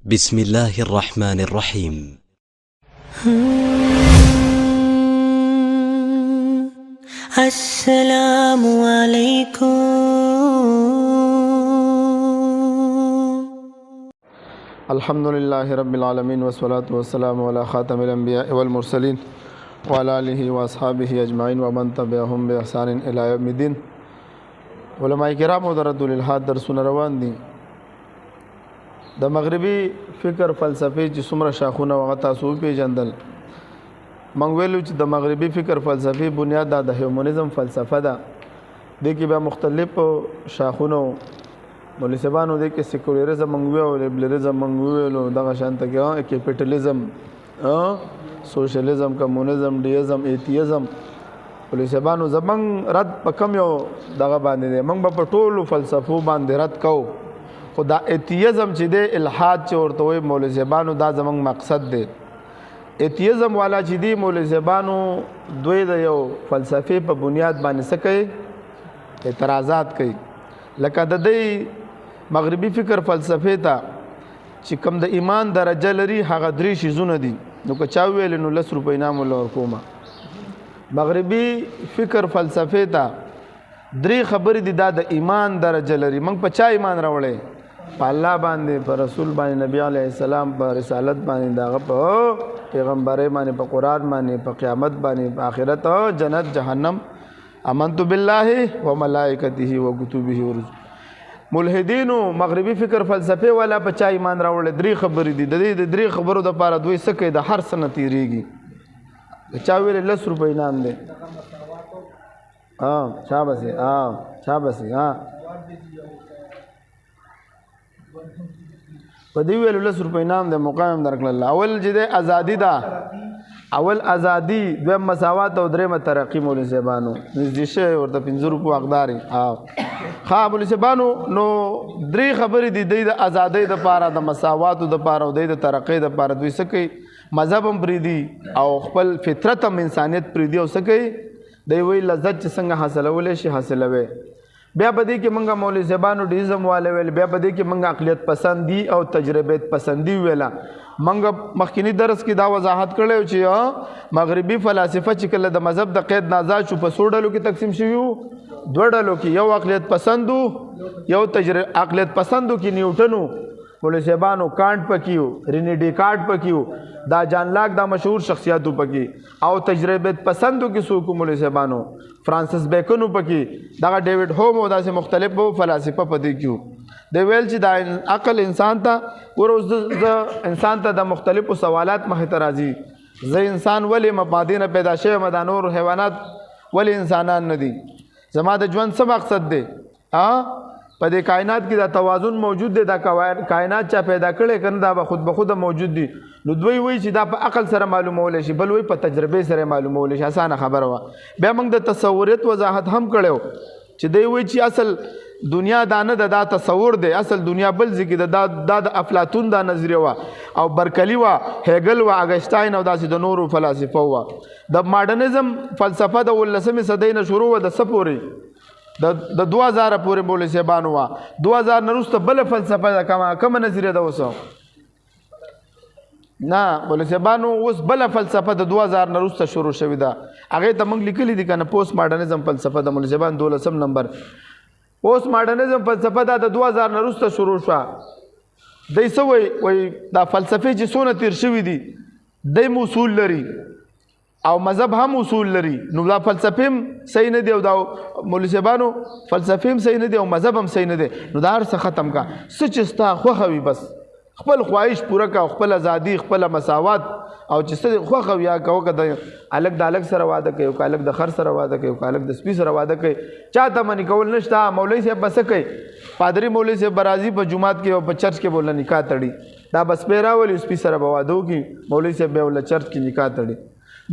بسم الله الرحمن الرحيم. السلام عليكم. الحمد لله رب العالمين والصلاة والسلام على خاتم الأنبياء والمرسلين وعلى آله وأصحابه أجمعين ومن تبعهم بإحسان إلى يوم الدين. علماء کرام او درد الالحاد درسونه روان دي. د مغربي فکر فلسفي چې څومره شاخونه وغه تاسو پیژندل. موږ ویلو چې د مغربي فکر فلسفي بنیاد د هیومنزم فلسفه ده. د کې به مختلف شاخونه مولسبانو د کې سیکولریزم موږ ویلو، لیبرلیزم موږ ویلو، دغه شانته کې کیپټالیزم، سوشلیزم، کمونیزم، ډیزم، ایتیزم. مولسبانو زمنګ رد په کم یو دغه باندې دی. موږ په ټولو فلسفو باندې رد کوو. خدا ایتیزم چې دی الحاد چې ورته وایي مولسبانو دا زمنګ مقصد دی. ایتیزم والا چې دی مولسبانو دوی د یو فلسفي په بنیاد باندې څه کوي؟ اعتراضات کوي. لکه د دې مغربي فکر فلسفې ته چې کوم د ایمان درجه لري هغه درې شیزونه دي. نو که چا ویل نو 10 روپۍ انعام ولا ورکومه. مغربي فکر فلسفې ته درې خبرې دي دا د ایمان درجه لري. موږ په چا ایمان راوړی؟ په الله باندې، په رسول باندې، نبی علیه السلام، په رسالت باندې، دغه په پیغمبرۍ باندې، په قرآن باندې، په قیامت باندې، په آخرت، جنت، جهنم. آمنت بالله و ملائکته و کتبه و رسله. ملحدینو مغربي فکر فلسفه والا په چا ایمان راوړل؟ درې خبرې دي. د دې درې خبرو د پاره دوی څه کوي؟ د هر څه نه تیریږي. چا ویل 10 روپۍ انعام دی. شاباسي شاباسي. په دې ویلو 10 روپۍ انعام دی، مقام درکړل. اول چې د ازادي ده، اول ازادي، دویم مساوات او درېمه ترقی. مولوي صاحبانو نږدې شوی ورته 50 روپو حقداري. مولوي صاحبانو نو درې خبرې دي د ازادۍ دپاره، د مساواتو دپاره او د ترقۍ دپاره. دوی څه کوي؟ مذهب هم پرېږدي او خپل فطرت هم انسانیت پرېږدي. او څه کوي؟ دی وایي لذت چې څنګه حاصلولی شي حاصلوي. بیا په دې کې موږ مولوي صاحبانو ډیزم والا ویل. بیا په دې کې موږ عقلیت پسندي او تجربیت پسندي ویله. موږ مخکینی درس کې دا وضاحت کړی چې مغربي فلاسفه چې کله د مذهب د قید نه آزاد شو په څو ډلو کې تقسیم شوي وو؟ 2 ډلو کې. یو عقلیت پسندو، یو عقلیت پسندو کې نیوټن وو، مولوي صاحبانو کانټ پکې وو، ریني ډیکارټ پکې وو، دا جان لاک دا مشهور شخصیاتو پکې. او تجربیت پسندو کې څوک مولوي صاحبانو؟ فرانسس بیکن پکې، دغه ډیوډ هوم او داسې مختلفو فلاسفه پدې کې وو. د ویل چې دا عقل انسان ته ورځ انسان ته د مختلفو سوالات مخې ته راځي. زه انسان ولې مبادی نه پیدا شوی یم؟ دا نور حیوانات ولې انسانان نه دي؟ زما د ژوند څه مقصد دی؟ په دې کائنات کې دا توازن موجود دی. دا کائنات چا پیدا کړی کنه؟ دا به خود موجود دي. نو دوی وایي چې دا په عقل سره معلومولی شي، بل وایي په تجربې سره معلومولی شي. اسانه خبره وه. بیا موږ د تصوریت وضاحت هم کړی چې دوی وایي چې اصل دنیا دا نه ده، دا تصور دی. اصل دنیا بل ځای کې ده. دا د افلاطون دا نظریه وه او برکلي وه، هیګل وه، اګسټاین او داسې د نورو فلاسفه وه. د ماډرنزم فلسفه د 19مې صدۍ نه شروع وه. د څه پورې؟ د 2000 پورې مولوي صاحبانو وه. 2000 نه وروسته بله فلسفه ده. کومه نظریه ده اوس؟ نه، مولوي صاحبانو اوس بله فلسفه د 2000 نه وروسته شروع شوې ده. هغې ته موږ لیکلي دي که نه، پوسټ ماډرنزم فلسفه د مولوي صاحبانو 12 نمبر. پوسټ ماډرنزم فلسفه دا د 2000 نه وروسته شروع شوه. دی څه وایي؟ دا فلسفې چې څونه تیر شوي دي دی هم اصول لري او مذهب هم اصول لري. نو دا فلسفې هم صحیح نه دی او دا مولوي صاحبانو فلسفې هم صحیح نه دی او مذهب هم صحیح نه دی. نو دا هر څه ختم کا. څه چې ستا خوښه وي بس خپل خواهش پوره کا، خپل ازادي، خپل مساوات او چې څه خوښه وي هغه کوه. که د هلک د هلک سره واده کوي، که هلک د خر سره واده کوي، که هلک د سپي سره واده کوي، چا ته منې کول نشته. مولوي صاحب به څه کوي؟ پادري مولوي صاحب به راځي په جومات کې او په چرچ کې به ورله نکاح تړي. دا به سپی راولي، سپي سره به واده وکړي، مولوي صاحب به ورله چرچ کې نکاح تړي.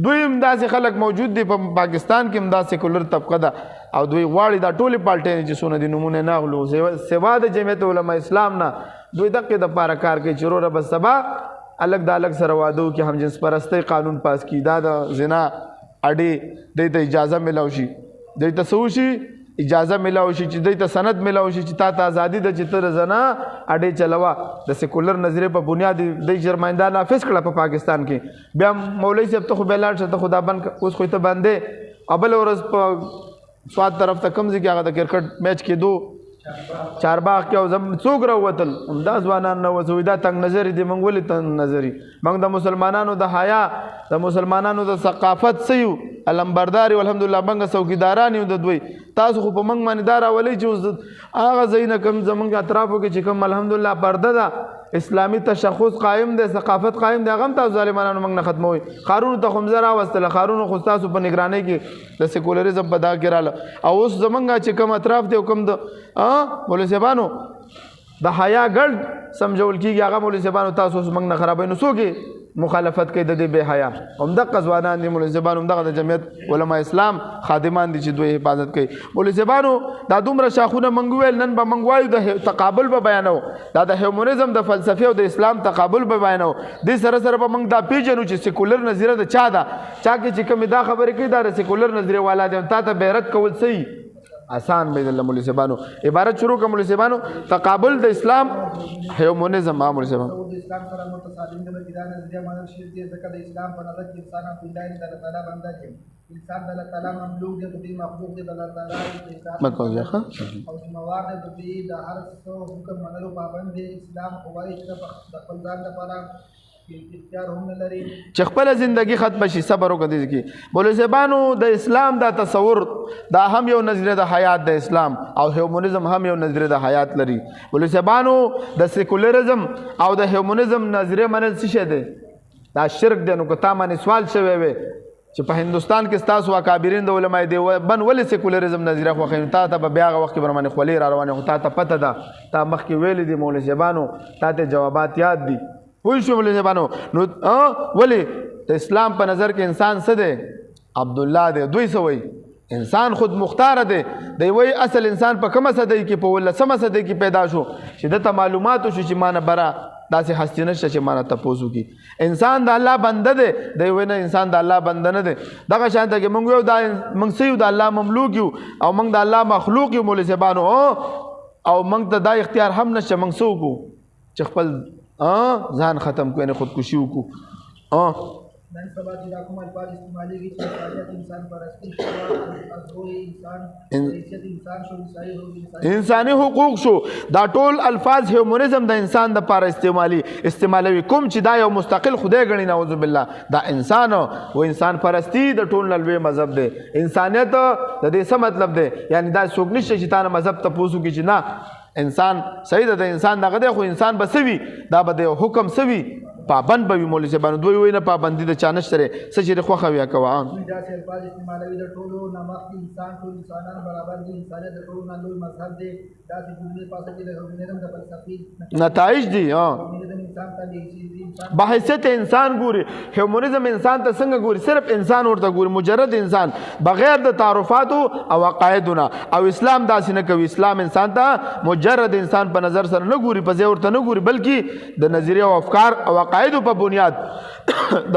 دوی هم داسې خلک موجود دي په پاکستان کې، هم دا سیکولر طبقه ده او دوی غواړي دا ټولې پالټۍ چې څونه دي نومونه نه اخلو سوا د جمعیت علما اسلام نه. دوی دقې دپاره کار کوي چې وروره به سبا الګ د الګ سره واده وکړي، هم جنس پرستۍ قانون پاس کړي، دا د زنا اډې دوی ته اجازه میلاو شي، دوی ته څه وشي اجازه ملاو شي چې دوی ته سند ملاو شي چې تا ته ازادي ده چې ته زنا اډې چلوا د سیکولر نظریه په بنیاد د جرمنده نافذ کړه په پاکستان کې بیا مولوی صاحب ته خو بلار شته خدا بن اوس خو ته باندې ابل ورځ په سواد طرف ته کم ځای هغه د کرکټ میچ کې دو چارباغ کې او زم څوک راوتل همدا ځوانان نه وځوي دا تنگ نظر دي موږ ولې تنگ نظري موږ د مسلمانانو د حیا د مسلمانانو د ثقافت سيو علمبرداري الحمدلله موږ څوکیداران یو د دوی تاسو خو په موږ باندې دار ولې چې هغه زین کم زمونږ اطرافو کې چې کوم الحمدلله پرده ده اسلامی تشخص قائم ده ثقافت قائم ده غم تاسو ظالمانو موږ نه ختموي قارون ته خمزرا واستله قارون خو تاسو په نگرانی کې د سیکولریزم په دا ګراله او اوس زمونږ چې کوم اطراف دی کوم د مولوی صاحبانو د حیا ګډ سمجول کیږي هغه مولوی صاحبانو تاسو اوس موږ نه خرابوي نو څوک مخالفت کوي د دې به حیا همدغه ځوانان دي مولوی صاحبانو همدغه د جمعیت علما اسلام خادمان دي چې دوی حفاظت کوي مولوی صاحبانو دا دومره شاخونه منګویل نن به منګوایو د تقابل به بیانو دا د هیومنزم د فلسفه او د اسلام تقابل به بیانو د سره سره به موږ دا پیژنو چې سیکولر نظریه د چا ده چا کې چې کوم دا خبره کوي دا سیکولر نظریه والا دي تا ته بیرت کول صحیح آسان به د مولوی صاحبانو عبارت شروع کوم مولوی صاحبانو تقابل د اسلام هیومنزم مولوی صاحبانو د اسلام سره متصادم د بدیدان نظریه منل شي ځکه د اسلام په نظر کې انسان په دای د الله تعالی بنده دی انسان د الله تعالی مملوک دی د دې مخلوق دی د الله تعالی او موارد د دې د هر څه حکم منلو پابند دی اسلام قواعد د خپل ځان لپاره چې خپل زندگی ختم شي صبر وکړي کی مولوی صاحبانو د اسلام دا تصور دا هم یو نظریه د حیات د اسلام او هیومنزم هم یو نظریه د حیات لري مولوی صاحبانو د سیکولریزم او د هیومنزم نظریه منل څه شه ده دا شرک دی نو که تا باندې سوال شوی وي چې په هندستان کې تاسو اکابرین د علماء دی بن ولې سیکولریزم نظریه خو خین تا ته بیا هغه وخت کې برمنه خولي را روانه هو تا ته پته ده تا مخکې ویل دي مولوی صاحبانو تا ته جوابات یاد دي وای شو مولوی صاحبانو نو ولی د اسلام په نظر کې انسان څه دی عبد الله دی دوی سوي انسان خود مختار دی دی وای اصل انسان په کومه صدی کې په ولسمه صدی کې پیدا شو چې د معلومات شو چې مان برا داسې هستی نشته چې مان تاسو کې انسان د الله بنده دی دی وای نه انسان د الله بنده نه دی دغه شان ته موږ یو د موږ سيو د الله مملوک یو او موږ د الله مخلوق یو مولوی صاحبانو او موږ ته دا اختیار هم نشته موږ سو کو چې خپل ځان ختم کوي نه خودکشي وکړو نن سبا چې دا کوم الفاظ استعمالېږي چې انسانیت انسان پرستی شو ازغوري انسان حیثیت انسان شو انساني حقوق شو دا ټول الفاظ هیومنزم د انسان د پاره استعمالوي کوم چې دا یو مستقل خدای غني نعوذ بالله دا انسان او انسان پرستی د ټول لوی مذهب دی انسانیت د دې څه مطلب دی یعنی دا څوک نشي چې تا مذهب ته پوسو کې چې نه انسان صحیح ده انسان دغه دی خو انسان بسوي دا به د حکم سوي پابند به مولوی صاحبانو دوی وینه پابندي د چانش سره څه چې خو خویا کوه دا چې الفاظ استعمالوي د ټولو نامخ انسان ټول انسانان برابر دي انسانیت د ټولو نه لوی مذهب دی دا چې دنیا پاسه کې د هیومنزم د فلسفي نتایج دي بحیثیت انسان ګوري هیومنزم انسان ته څنګه ګوري صرف انسان ورته ګوري مجرد انسان بغیر د تعارفات او عقایدونه او اسلام داسې نه کوي اسلام انسان ته مجرد انسان په نظر سره نه ګوري په ځای ورته نه ګوري بلکې د نظریه او افکار او عقاید په بنیاد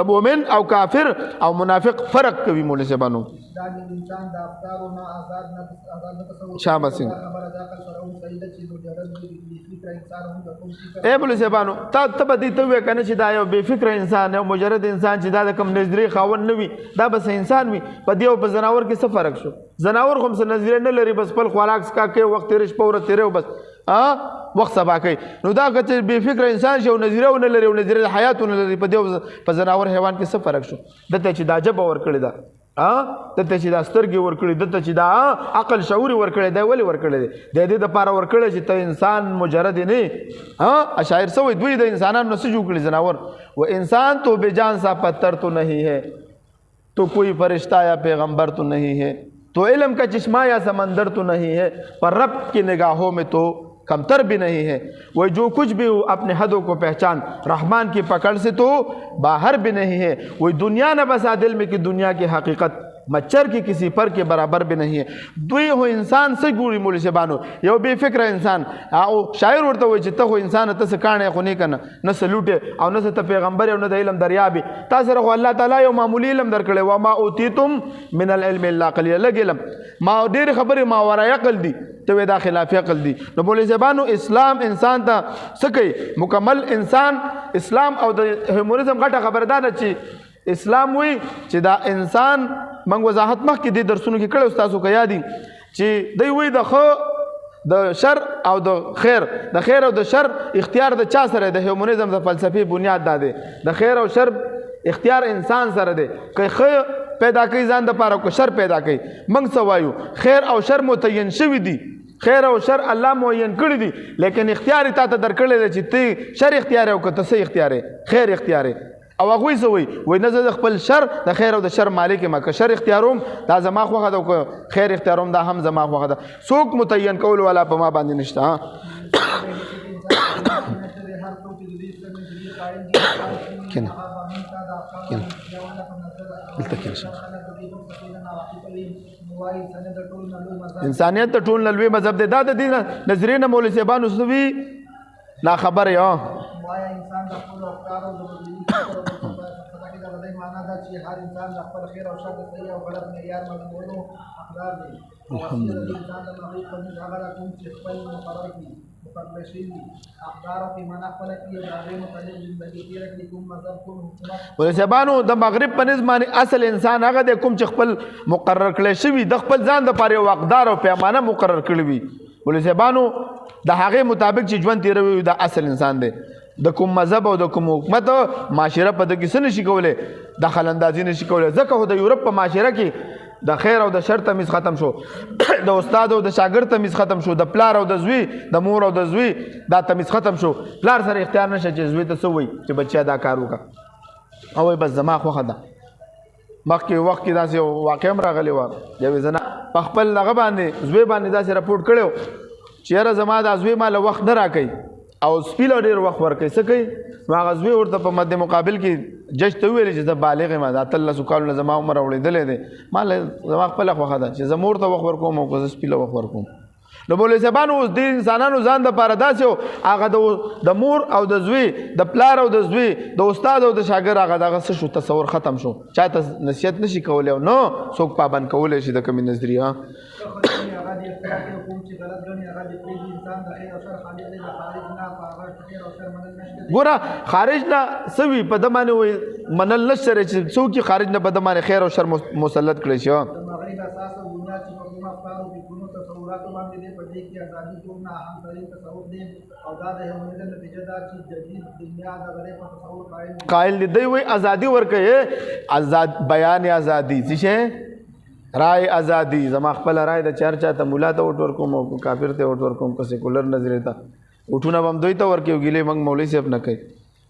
د مؤمن او کافر او منافق فرق کوي مولوی صاحبانو دا انسان د افکارو نه آزاد نه تصور شابه سین خبره دا کل سره هم صحیح ده چې مجرد فکر انسان هم د کوم فکر اے مولوی صاحبانو ته دې ته وې کنه چې دا یو بے فکر انسان یو مجرد انسان چې دا د کوم نظریه خاون نه وي دا بس انسان وي په دې او په زناور کې څه فرق شو زناور کوم څه نظریه نه لري بس خپل خوراک سکا کې وخت تیرش پوره تیرو بس وخت سبا کوي نو دا که بے فکر انسان شي او نظریه نه لري او نظریه حیات نه لري په دې په زناور حیوان کې څه فرق شو دته چې دا جبه ور کړی دا دته چې دا سترګې ور کړی دته چې دا عقل شعور ور کړی دا ولی ور کړی د دې د پاره ور کړی چې ته انسان مجرد نه اشاعر سوې دوی د انسانانو نه څه جوړ کړي زناور و انسان تو بے جان سا پتھر تو نہیں ہے تو کوئی فرشتہ یا پیغمبر تو نہیں ہے تو علم کا چشمہ یا سمندر تو نہیں ہے پر رب کی نگاہوں میں تو کمتر بھی نہیں ہے وہ جو کچھ بھی ہو اپنے حدوں کو پہچان رحمان کی پکڑ سے تو باہر بھی نہیں ہے وہ دنیا نہ بسا دل میں کہ دنیا کی حقیقت मच्छर की किसी पर के बराबर भी नहीं है दुई हो इंसान से गुड़ी मोली से बानो यो बेफिक्र इंसान आओ शायर उड़ता हुए चित्ता हो इंसान तस काने खुनी कन न से लूटे और न से त पैगंबर और न द इल्म दरियाबी तासर हो अल्लाह ताला यो मामूली इल्म दर कले व मा उतीतुम मिन अल इल्म इल्ला कलिया लगिलम मा देर खबर मा वरा अकल दी तो वे दाखिल अकल दी न बोले से बानो इस्लाम इंसान ता सके मुकम्मल इंसान इस्लाम और ह्यूमनिज्म घटा खबरदार अच्छी इस्लाम हुई چې دا انسان موږ وضاحت مخکې د درسونو کې کړی استاسو که یادي چې دوی وایي د ښه د شر او د خیر او د شر اختیار د چا سره د هیومنیزم د فلسفي بنیاد دا دی د خیر او شر اختیار انسان سره دی که ښه پیدا کوي ځان دپاره که شر پیدا کوي موږ څه وایو خیر او شر متعین شوي دي خیر او شر الله معین کړی دي لیکن اختیار تا ته درکړی دی چې ته شر اختیار او که ته څه اختیار خیر اختیار او هغه وی وای نه زه خپل شر د خیر او د شر مالک ما که شر اختیاروم دا زما خوخه ده او خیر اختیاروم دا هم زما خوخه ده څوک متعین کول ولا په ما باندې نشته ها کنه انسانیت ته ټول لوی مذهب دی دا د دین نظرینه مولوی صاحبانو سوي نا خبر یا وایا انسان د خپل افکار او د بدلون په دې معنا دا چې هر انسان د خپل خیر او شر د صحیح او غلط معیار معلومولو حقدار دی الحمدلله انسان د مغرب په نس هغه کوم چې خپل مقرر دي مقرر شوي حقدار په معنا خپل کې د هغه متعلق زندگی تیر کړي کوم مذهب کوم حکومت ولسبانو د مغرب په نس باندې اصل انسان هغه د کوم چې خپل مقرر کړي شوی د خپل ځان د پاره حقدار او پیمانه مقرر کړی وي ولسبانو د هغه مطابق چې ژوند تیروي د اصل انسان دی د کوم مذهب او د کوم حکومت معاشره په دغه څه نشي کولای د خلندازي نشي کولای ځکه هو د یورپ په معاشره کې د خیر او د شر تمیز ختم شو د استاد او د شاګرد تمیز ختم شو د پلار او د زوی د مور او د زوی دا تمیز ختم شو پلار سره اختیار نشه چې زوی ته څه وایي چې بچیا دا کار وکړه او بس زما خوخه ده مخکې وخت کې داسې واقع هم راغلی وه یوې زنه په خپل دغه باندې زوی باندې داسې راپورټ کړی چې یاره زما دا زوی ما له وخت نه راکوي او سپی له ډېر وخت ورکوي څه کوي نو هغه زوی ورته په مد مقابل کې جج ته وویلې چې زه بالغ یم دا اتلسو کالو نه زما عمر اوړېدلی دی ما زما خپله خوښه ده چې زه مور ته وخت ورکوم او که زه سپي له وخت ورکوم نو مولوي صاحبانو اوس دې انسانانو ځان دپاره داسې و هغه د مور او د زوی د پلار او د زوی د استاد او د شاګرد هغه دغه څه شو تصور ختم شو چا ته نصیحت نشي کولی او نو څوک پابند کولی شي د کومې نظریه ګوره خارج نه سوي په د باندې وایي منل نشته چې څوک خارج نه په د باندې خیر او شر مسلط کړی شي تصورات باندې دې په دې کې ازادي ټول نه هم ترين تصور دي او دا د هیومنیزم نتیجه دا چې جدید دنیا د غره په تصور قائل دي دوی وي ازادي ورکه آزاد بیان ازادي څه رائے ازادي زما خپل رائے د چرچا ته مولا ته وټ ورکوم او کافر ته وټ ورکوم که سیکولر نظریه ته وټونه هم دوی ته ورکیو ګیله موږ مولوی صاحب نه کوي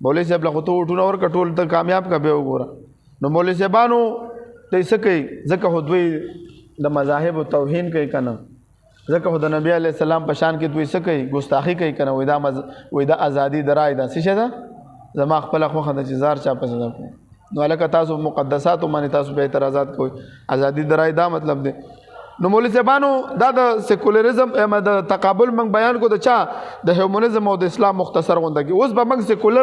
مولوی صاحب له تو وټونه ورک ټول ته کامیاب کا به وګوره نو مولوی صاحبانو ته سکه ځکه هو دوی د مذاهب او توهین کوي کنه ځکه خو د نبی علیه السلام په شان کې دوی څه کوي ګستاخي کوي کنه وای دا ازادي د رای ده څه ده زما خپله خوښه ده چې زار چا پسې ده نو هلکه تاسو مقدساتو باندې تاسو به اعتراضات کوئ ازادي د رای دا مطلب دی نو مولوي صاحبانو دا د سیکولرزم د تقابل موږ بیان کو د چا د هیومنیزم او د اسلام مختصر غونډه کې اوس به موږ سیکولر